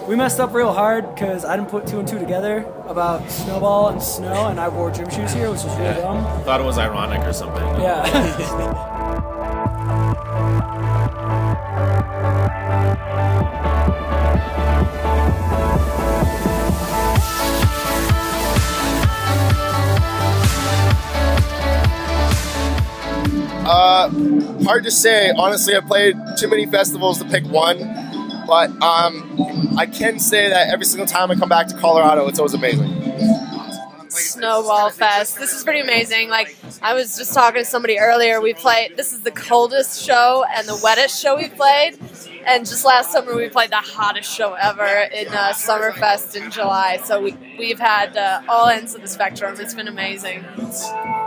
We messed up real hard because I didn't put 2 and 2 together about snowball and snow, and I wore gym shoes here, which was really dumb. Thought it was ironic or something. Yeah. Hard to say. Honestly, I played too many festivals to pick one, but I can say that every single time I come back to Colorado, it's always amazing. SnowBall Fest. This is pretty amazing. Like, I was just talking to somebody earlier. This is the coldest show and the wettest show we played. And just last summer we played the hottest show ever in Summerfest in July. So we've had all ends of the spectrum. It's been amazing.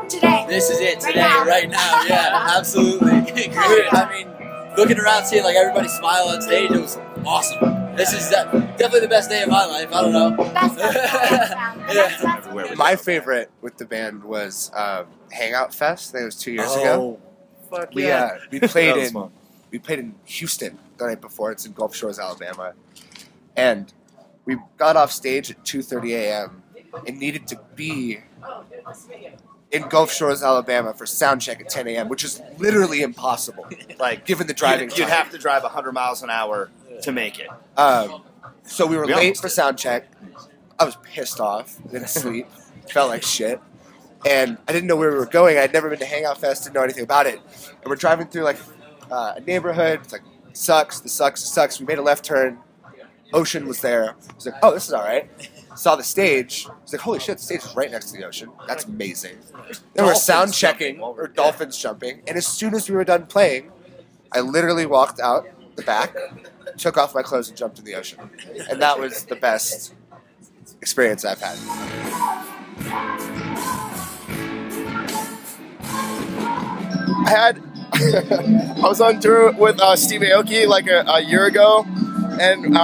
Today. This is it today, right now. Yeah, absolutely. Great. I mean, looking around, seeing like everybody smile on stage, it was awesome. This is definitely the best day of my life. I don't know. Yeah. My favorite with the band was Hangout Fest. I think it was 2 years ago. Fuck yeah. We played in Houston the night before. It's in Gulf Shores, Alabama, and we got off stage at 2:30 a.m. and needed to be in Gulf Shores, Alabama for sound check at 10 a.m., which is literally impossible. Like, given the driving you'd have to drive 100 miles an hour to make it. So we were late for sound check. I was pissed off, didn't sleep, felt like shit, and I didn't know where we were going. I'd never been to Hangout Fest, didn't know anything about it, and we're driving through like a neighborhood. It's like, sucks. We made a left turn. Ocean was there. I was like, oh, this is all right. Saw the stage. I was like, holy shit, the stage is right next to the ocean. That's amazing. Then we're sound checking, or dolphins jumping, and as soon as we were done playing, I literally walked out the back, took off my clothes, and jumped in the ocean. And that was the best experience I've had. I was on tour with Steve Aoki like a year ago, and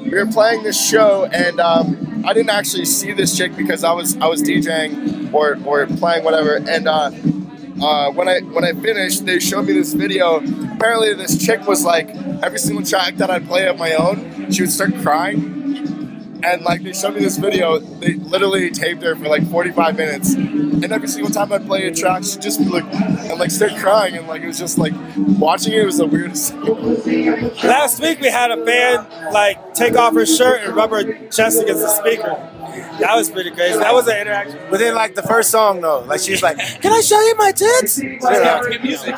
we were playing this show, and I didn't actually see this chick because I was DJing or playing whatever. And when I finished, they showed me this video. Apparently, this chick was like, every single track that I'd play of my own, she would start crying. And like, they showed me this video. They literally taped her for like 45 minutes, and every single time I'd play a track, she'd just be like, and like start crying, and like it was just like watching it was the weirdest. Last week we had a band like take off her shirt and rub her chest against the speaker. That was pretty crazy. That was an interaction. Within like the first song though, like she's like, "Can I show you my tits?" Music.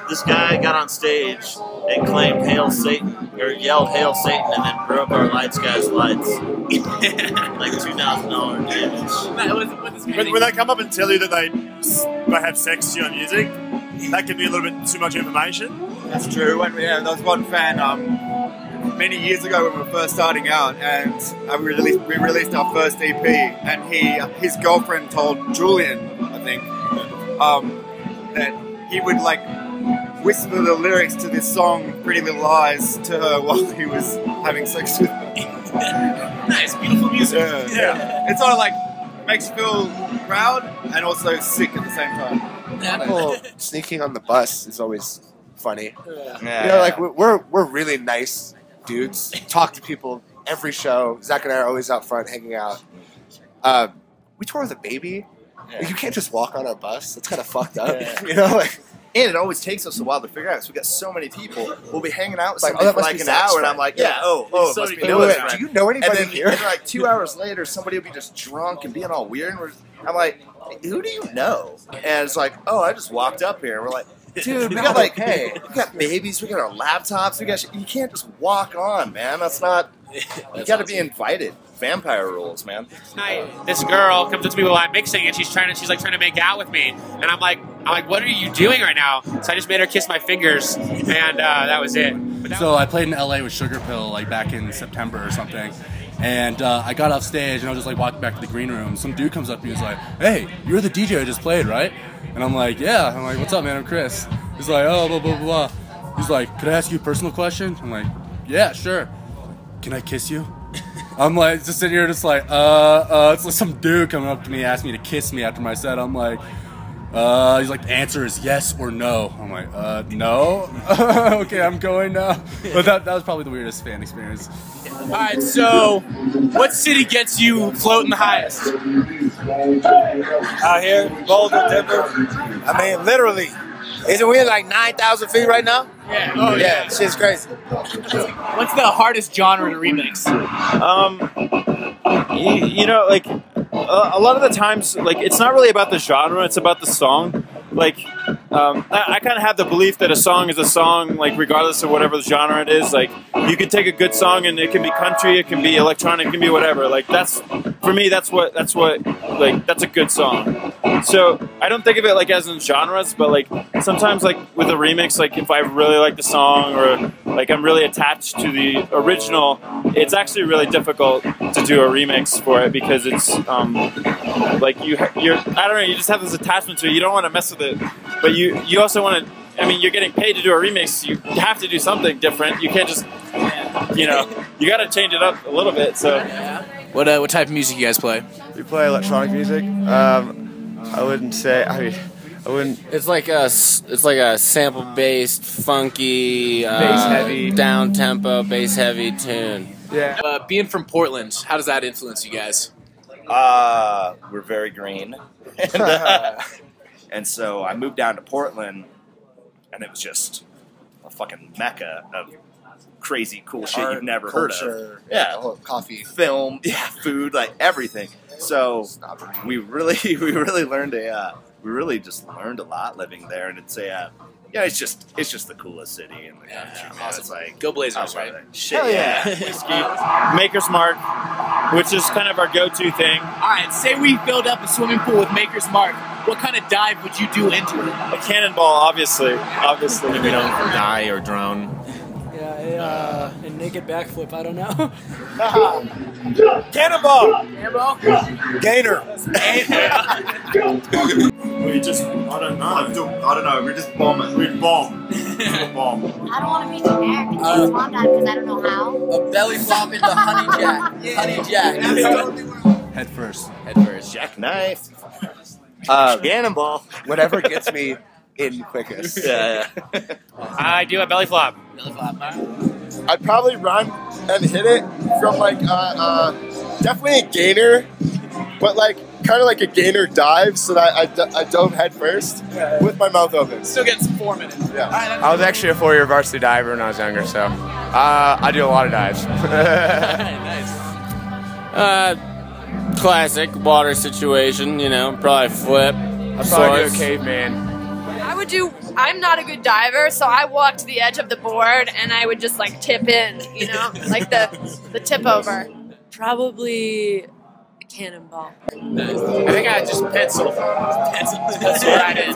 This guy got on stage and claimed "Hail Satan" or yelled "Hail Satan" and then broke our lights guy's lights. Like $2,000 damage. When they come up and tell you that they have sex to your music, that can be a little bit too much information. That's true. When there was one fan many years ago when we were first starting out, and we released our first EP, and his girlfriend told Julian, I think, that he would like whisper the lyrics to this song "Pretty Little Lies" to her while he was having sex with me. Nice, beautiful music. Yeah. It sort of like makes you feel proud and also sick at the same time. People sneaking on the bus is always funny. You know, like we're really nice dudes. Talk to people every show. Zach and I are always out front hanging out. We tour with a baby. Yeah. You can't just walk on our bus. That's kind of fucked up. Yeah. You know, like. And it always takes us a while to figure out. So we got so many people. We'll be hanging out with like, somebody for like an hour, and I'm like, so must be Noah's friend. Do you know anybody here? And like 2 hours later, somebody will be just drunk and being all weird. And I'm like, who do you know? And it's like, oh, I just walked up here. And we're like, dude, we got like, hey, we got babies, we got our laptops, we got. You can't just walk on, man. That's not. You got to be invited. Vampire rules, man. This girl comes up to me while I'm mixing, and she's trying to make out with me, and I'm like, what are you doing right now? So I just made her kiss my fingers, and that was it. So I played in LA with Sugar Pill like back in September or something, and I got off stage and I was just like walking back to the green room. Some dude comes up to me and was like, "Hey, you're the DJ I just played, right?" And I'm like, "Yeah." I'm like, "What's up, man? I'm Chris." He's like, "Oh, blah blah blah." He's like, "Could I ask you a personal question?" I'm like, "Yeah, sure." "Can I kiss you?" I'm like, just sitting here just like, it's like some dude coming up to me asking me to kiss me after my set. I'm like, He's like, the answer is yes or no. I'm like, no? Okay, I'm going now. But that was probably the weirdest fan experience. All right, so what city gets you floating the highest? Out here, Boulder, Denver. I mean, literally. Isn't we at like 9,000 feet right now? Yeah. Oh, yeah. Shit's crazy. What's the hardest genre to remix? You know, like a lot of the times, like it's not really about the genre; it's about the song. Like, I kind of have the belief that a song is a song, like regardless of whatever the genre it is. Like, you can take a good song and it can be country, it can be electronic, it can be whatever. Like, that's for me. That's what like that's a good song. So I don't think of it like as in genres, but like sometimes like with a remix, like if I really like the song or like I'm really attached to the original, it's actually really difficult to do a remix for it because it's like you're I don't know, you just have this attachment to it. You don't want to mess with it, but you also want to. I mean, you're getting paid to do a remix. You have to do something different. You can't just, you know, you got to change it up a little bit. So, what type of music you guys play? We play electronic music. I wouldn't say. I wouldn't. It's like a sample based, funky, bass heavy, down tempo, bass heavy tune. Yeah. Being from Portland, how does that influence you guys? We're very green, and so I moved down to Portland, and it was just a fucking mecca of crazy cool shit you've never heard of. Yeah, coffee, film, food, like everything. So we really learned we really just learned a lot living there, and it's it's just the coolest city in the country. Man. Awesome. It's like go Blazers, right? Shit, yeah. Whiskey, Maker's Mark, which is kind of our go-to thing. All right, say we filled up a swimming pool with Maker's Mark. What kind of dive would you do into it? A cannonball, obviously. We don't die or drown. Yeah, a naked backflip. I don't know. Cannonball. Gainer. We just, I don't know. We just bomb it. We bomb. Bomb. I don't want to be generic and take swan dive because I don't know how. A belly flop into honey jack. Honey jack. Head first. Jackknife. Cannonball. Whatever gets me in quickest. Yeah. I do a belly flop. Belly flop. I'd probably run and hit it from like definitely a gainer, but like kind of like a gainer dive, so that I dove head first with my mouth open. Still getting some 4 minutes. Yeah. I was actually a 4-year varsity diver when I was younger, so I do a lot of dives. Nice. Classic water situation, you know, probably flip. I'd probably do a caveman. I'm not a good diver, so I walk to the edge of the board and I would just like tip in, you know, like the tip over. Probably a cannonball. I think I just pencil right in.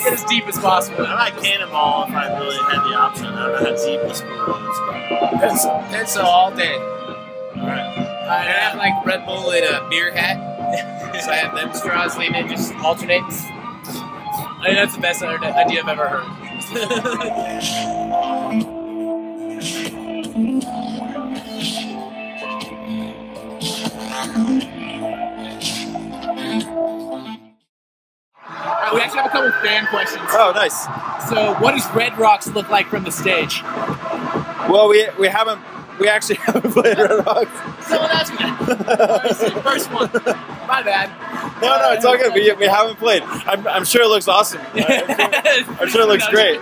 Get as deep as possible. I like cannonball if I really had the option. I don't know how deep this pool is. Pencil all day. Alright. I have like Red Bull in a beer hat. So I have them straws lean in, just alternates. I think that's the best idea I've ever heard. Alright, we actually have a couple fan questions. Oh, nice. So, what does Red Rocks look like from the stage? Well, we actually haven't played Red Rocks. Someone asked me that. First one. My bad. No, it's all good. We haven't played. I'm sure it looks awesome. I'm sure it looks great.